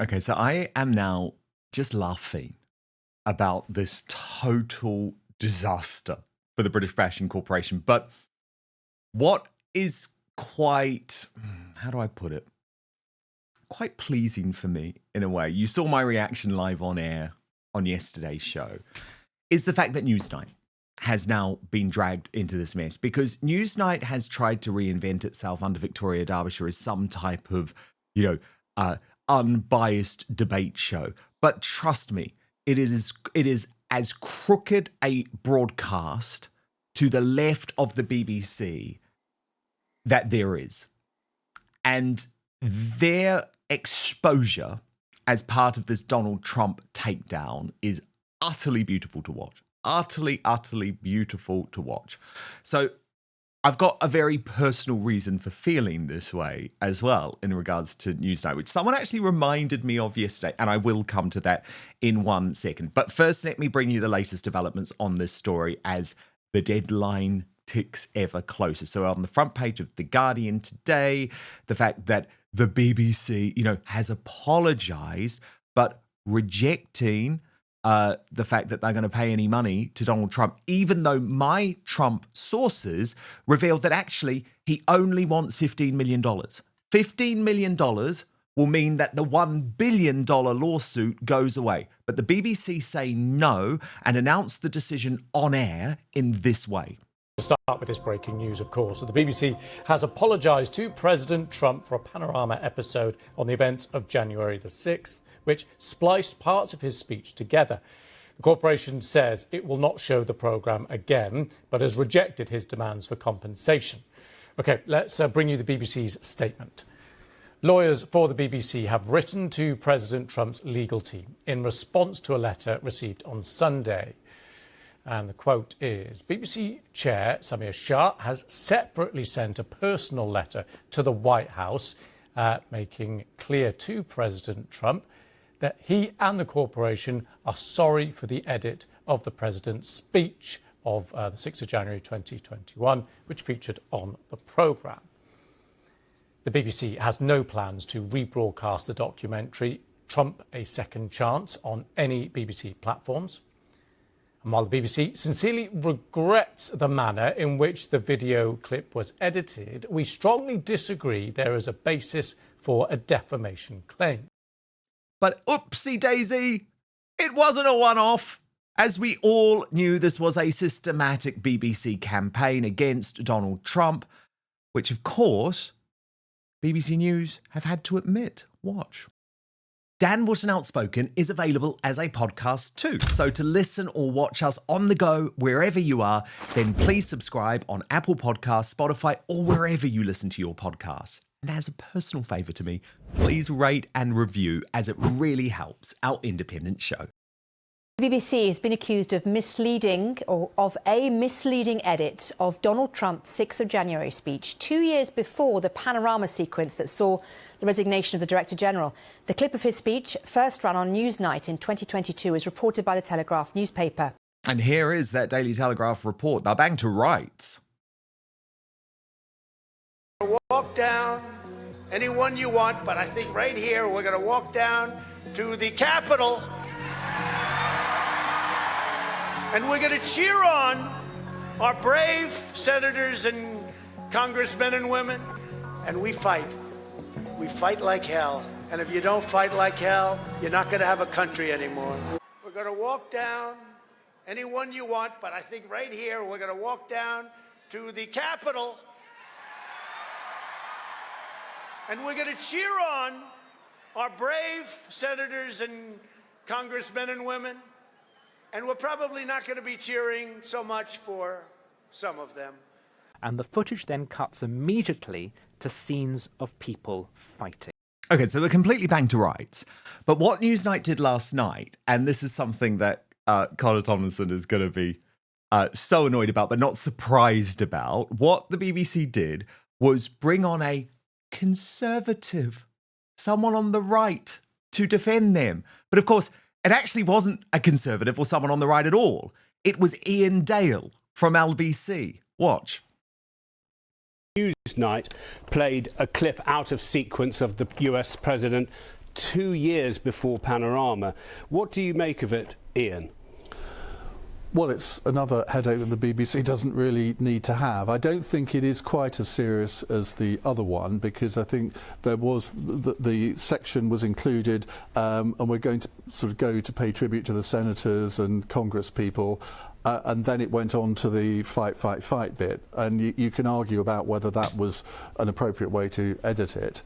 Okay, so I am now just laughing about this total disaster for the British Bashing Corporation. But what is quite, how do I put it? Quite pleasing for me in a way. You saw my reaction live on air on yesterday's show, is the fact that Newsnight has now been dragged into this mess, because Newsnight has tried to reinvent itself under Victoria Derbyshire as some type of, unbiased debate show. But trust me, it is as crooked a broadcast to the left of the BBC that there is. And their exposure as part of this Donald Trump takedown is utterly beautiful to watch. Utterly beautiful to watch. So I've got a very personal reason for feeling this way as well in regards to Newsnight, which someone actually reminded me of yesterday, and I will come to that in 1 second. But first, let me bring you the latest developments on this story as the deadline ticks ever closer. So on the front page of The Guardian today, the fact that the BBC, has apologised, but rejecting the fact that they're going to pay any money to Donald Trump, even though my Trump sources revealed that actually he only wants $15 million. $15 million will mean that the $1 billion lawsuit goes away. But the BBC say no and announce the decision on air in this way. To start with this breaking news, of course, the BBC has apologised to President Trump for a Panorama episode on the events of January the 6th, which spliced parts of his speech together. The corporation says it will not show the programme again, but has rejected his demands for compensation. OK, let's bring you the BBC's statement. Lawyers for the BBC have written to President Trump's legal team in response to a letter received on Sunday. And the quote is, BBC Chair Samir Shah has separately sent a personal letter to the White House, making clear to President Trump that he and the corporation are sorry for the edit of the president's speech of the 6th of January 2021, which featured on the programme. The BBC has no plans to rebroadcast the documentary Trump: A Second Chance on any BBC platforms. And while the BBC sincerely regrets the manner in which the video clip was edited, we strongly disagree there is a basis for a defamation claim. But oopsie daisy, it wasn't a one-off. As we all knew, this was a systematic BBC campaign against Donald Trump, which, of course, BBC News have had to admit. Watch. Dan Wootton Outspoken is available as a podcast too. So to listen or watch us on the go, wherever you are, then please subscribe on Apple Podcasts, Spotify, or wherever you listen to your podcasts. And as a personal favour to me, please rate and review, as it really helps our independent show. The BBC has been accused of misleading or of a misleading edit of Donald Trump's 6th of January speech 2 years before the Panorama sequence that saw the resignation of the Director General. The clip of his speech, first run on Newsnight in 2022, is reported by the Telegraph newspaper. And here is that Daily Telegraph report. They're bang to rights. Walk down anyone you want, but I think right here we're going to walk down to the Capitol. And we're going to cheer on our brave senators and congressmen and women. And we fight. We fight like hell. And if you don't fight like hell, you're not going to have a country anymore. We're going to walk down anyone you want, but I think right here we're going to walk down to the Capitol. And we're going to cheer on our brave senators and congressmen and women. And we're probably not going to be cheering so much for some of them. And the footage then cuts immediately to scenes of people fighting. Okay, so we're completely bang to rights. But what Newsnight did last night, and this is something that Connor Tomlinson is going to be so annoyed about, but not surprised about, what the BBC did was bring on a conservative, someone on the right, to defend them. But of course, it actually wasn't a conservative or someone on the right at all. It was Ian Dale from LBC. Watch. Newsnight played a clip out of sequence of the US president 2 years before Panorama. What do you make of it, Ian? Well, it's another headache that the BBC doesn't really need to have. I don't think it is quite as serious as the other one, because I think there was the section was included, and we're going to sort of go to pay tribute to the senators and Congress people, and then it went on to the fight bit, and you can argue about whether that was an appropriate way to edit it.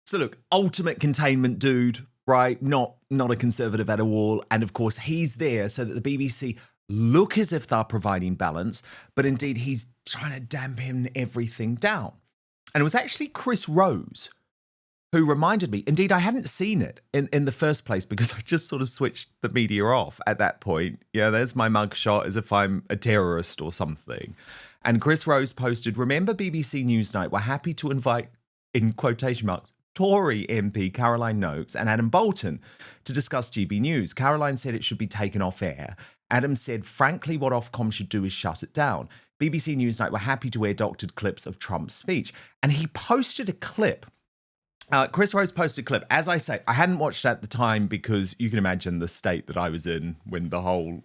So look, ultimate containment dude, right? Not a conservative at all. And of course, he's there so that the BBC look as if they're providing balance, but indeed he's trying to dampen everything down. And it was actually Chris Rose who reminded me, indeed I hadn't seen it in the first place because I just sort of switched the media off at that point. Yeah, there's my mugshot as if I'm a terrorist or something. And Chris Rose posted, remember BBC Newsnight were happy to invite, in quotation marks, Tory MP Caroline Noakes and Adam Bolton to discuss GB News. Caroline said it should be taken off air. Adam said, frankly, what Ofcom should do is shut it down. BBC Newsnight were happy to air doctored clips of Trump's speech. And he posted a clip. Chris Rose posted a clip. As I say, I hadn't watched it at the time because you can imagine the state that I was in when the whole,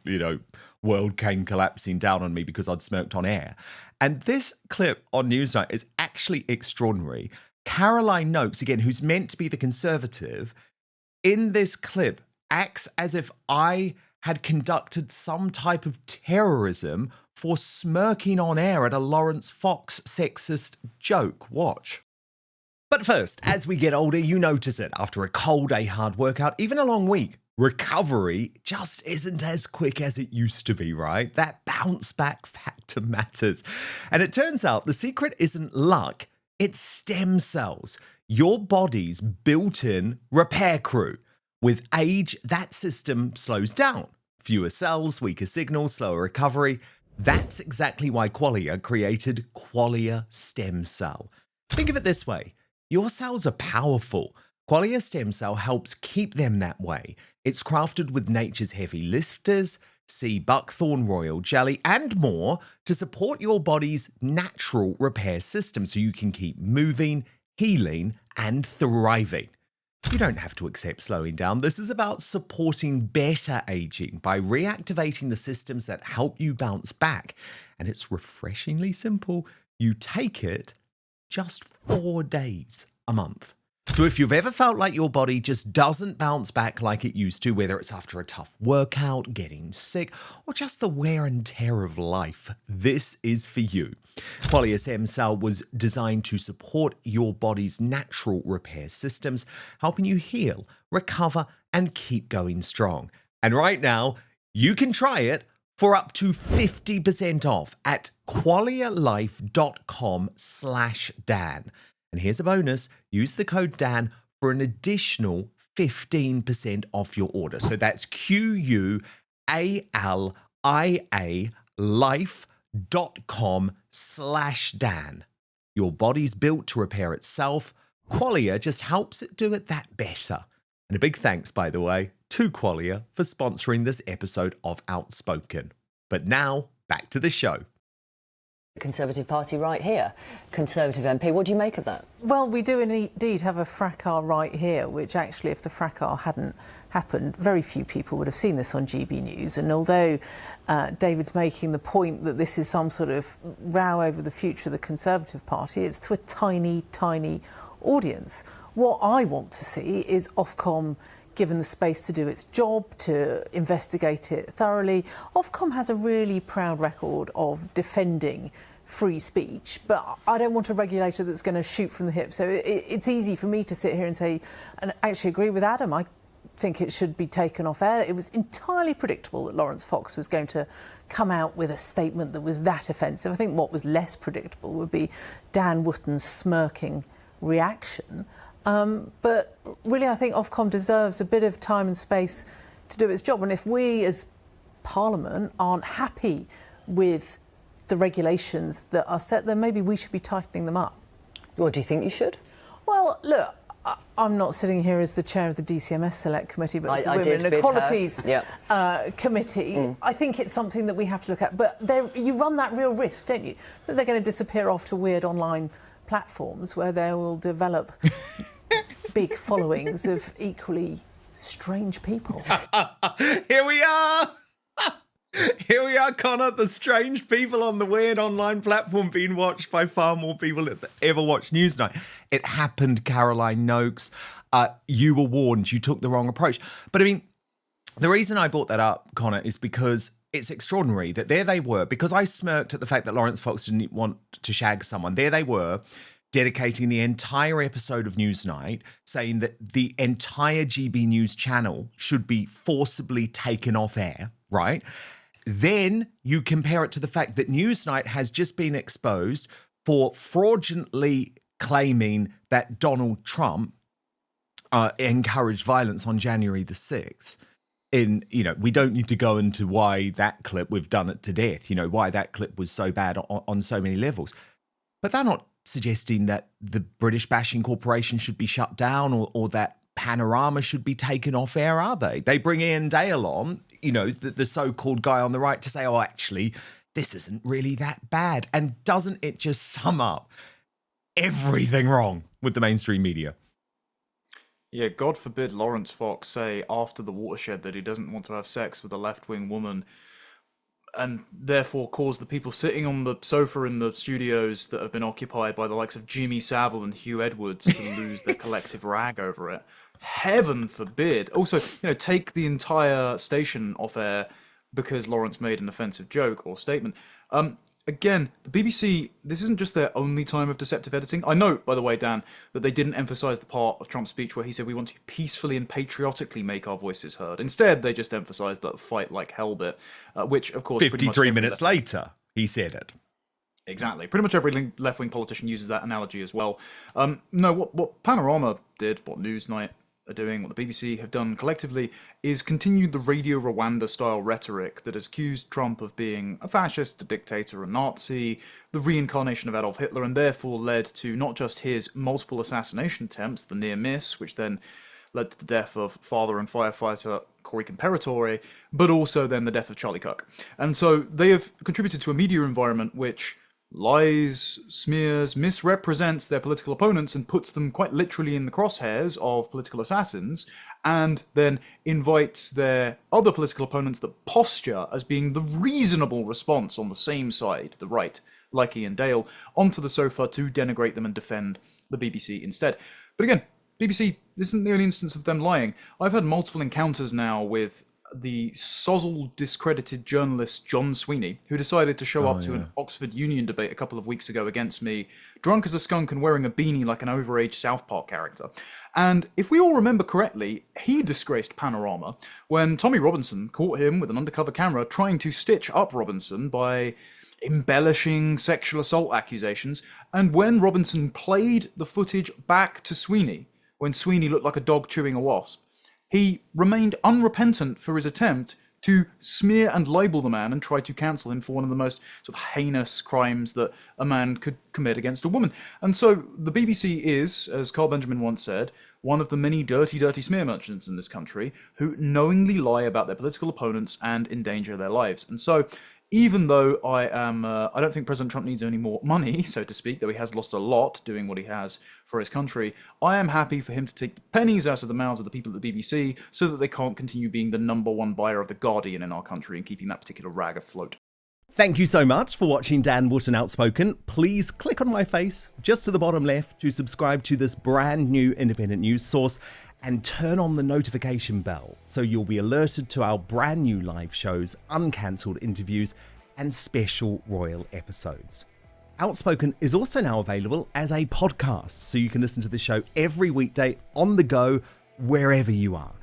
world came collapsing down on me because I'd smirked on air. And this clip on Newsnight is actually extraordinary. Caroline Noakes, again, who's meant to be the Conservative, in this clip acts as if I had conducted some type of terrorism for smirking on air at a Lawrence Fox sexist joke. Watch. But first, as we get older, you notice it. After a cold day, hard workout, even a long week, recovery just isn't as quick as it used to be, right? That bounce back factor matters. And it turns out the secret isn't luck. It's stem cells, your body's built-in repair crew. With age, that system slows down. Fewer cells, weaker signals, slower recovery. That's exactly why Qualia created Qualia Stem Cell. Think of it this way. Your cells are powerful. Qualia Stem Cell helps keep them that way. It's crafted with nature's heavy lifters, sea buckthorn, royal jelly, and more to support your body's natural repair system so you can keep moving, healing, and thriving. You don't have to accept slowing down. This is about supporting better aging by reactivating the systems that help you bounce back. And it's refreshingly simple. You take it just 4 days a month. So if you've ever felt like your body just doesn't bounce back like it used to, whether it's after a tough workout, getting sick, or just the wear and tear of life, this is for you. Qualia Stem Cell was designed to support your body's natural repair systems, helping you heal, recover, and keep going strong. And right now, you can try it for up to 50% off at qualialife.com/Dan. And here's a bonus. Use the code Dan for an additional 15% off your order. So that's QUALIA life.com/Dan. Your body's built to repair itself. Qualia just helps it do it that better. And a big thanks, by the way, to Qualia for sponsoring this episode of Outspoken. But now, back to the show. Conservative Party right here. Conservative MP, what do you make of that? Well, we do indeed have a fracas right here, which actually, if the fracas hadn't happened, very few people would have seen this on GB News. And although David's making the point that this is some sort of row over the future of the Conservative Party, it's to a tiny, tiny audience. What I want to see is Ofcom given the space to do its job, to investigate it thoroughly. Ofcom has a really proud record of defending free speech, but I don't want a regulator that's going to shoot from the hip. So it's easy for me to sit here and say, and actually agree with Adam, I think it should be taken off air. It was entirely predictable that Lawrence Fox was going to come out with a statement that was that offensive. I think what was less predictable would be Dan Wootton's smirking reaction. But really, I think Ofcom deserves a bit of time and space to do its job. And if we as Parliament aren't happy with the regulations that are set, then maybe we should be tightening them up. What do you think you should? Well, look, I'm not sitting here as the chair of the DCMS Select Committee, but as the Women and Equalities Committee. I think it's something that we have to look at. But you run that real risk, don't you, that they're going to disappear off to weird online platforms where they will develop big followings of equally strange people. Here we are. Here we are, Connor, the strange people on the weird online platform being watched by far more people that ever watched Newsnight. It happened, Caroline Noakes. You were warned. You took the wrong approach. But I mean, the reason I brought that up, Connor, is because it's extraordinary that there they were, because I smirked at the fact that Lawrence Fox didn't want to shag someone. There they were, dedicating the entire episode of Newsnight, saying that the entire GB News channel should be forcibly taken off air, right? Then you compare it to the fact that Newsnight has just been exposed for fraudulently claiming that Donald Trump encouraged violence on January the 6th. We don't need to go into why that clip, we've done it to death, why that clip was so bad on so many levels. But they're not suggesting that the British Bashing Corporation should be shut down or that Panorama should be taken off air, are they? They bring Ian Dale on, the so-called guy on the right, to say, oh, actually, this isn't really that bad. And doesn't it just sum up everything wrong with the mainstream media? Yeah, God forbid Lawrence Fox say after the watershed that he doesn't want to have sex with a left-wing woman and therefore cause the people sitting on the sofa in the studios that have been occupied by the likes of Jimmy Savile and Hugh Edwards to lose their collective rag over it. Heaven forbid. Also, take the entire station off air because Lawrence made an offensive joke or statement. Again, the BBC, this isn't just their only time of deceptive editing. I note, by the way, Dan, that they didn't emphasise the part of Trump's speech where he said we want to peacefully and patriotically make our voices heard. Instead, they just emphasised that fight like hell bit, which, of course... 53 minutes later, he said it. Exactly. Pretty much every left-wing politician uses that analogy as well. What Panorama did, what Newsnight are doing, what the BBC have done collectively, is continued the Radio Rwanda-style rhetoric that has accused Trump of being a fascist, a dictator, a Nazi, the reincarnation of Adolf Hitler, and therefore led to not just his multiple assassination attempts, the near miss, which then led to the death of father and firefighter Corey Comparatore, but also then the death of Charlie Kirk. And so they have contributed to a media environment which lies, smears, misrepresents their political opponents and puts them quite literally in the crosshairs of political assassins, and then invites their other political opponents that posture as being the reasonable response on the same side, the right, like Ian Dale, onto the sofa to denigrate them and defend the BBC instead. But again, BBC, this isn't the only instance of them lying. I've had multiple encounters now with the sozzle discredited journalist John Sweeney, who decided to show up to an Oxford Union debate a couple of weeks ago against me, drunk as a skunk and wearing a beanie like an overaged South Park character. And if we all remember correctly, he disgraced Panorama when Tommy Robinson caught him with an undercover camera trying to stitch up Robinson by embellishing sexual assault accusations, and when Robinson played the footage back to Sweeney, when Sweeney looked like a dog chewing a wasp, he remained unrepentant for his attempt to smear and libel the man and try to cancel him for one of the most sort of heinous crimes that a man could commit against a woman. And so the BBC is, as Carl Benjamin once said, one of the many dirty, dirty smear merchants in this country who knowingly lie about their political opponents and endanger their lives. And so even though I don't think President Trump needs any more money, so to speak, though he has lost a lot doing what he has for his country, I am happy for him to take the pennies out of the mouths of the people at the BBC so that they can't continue being the number one buyer of The Guardian in our country and keeping that particular rag afloat. Thank you so much for watching Dan Wootton Outspoken. Please click on my face just to the bottom left to subscribe to this brand new independent news source and turn on the notification bell so you'll be alerted to our brand new live shows, uncancelled interviews, and special royal episodes. Outspoken is also now available as a podcast, so you can listen to the show every weekday on the go, wherever you are.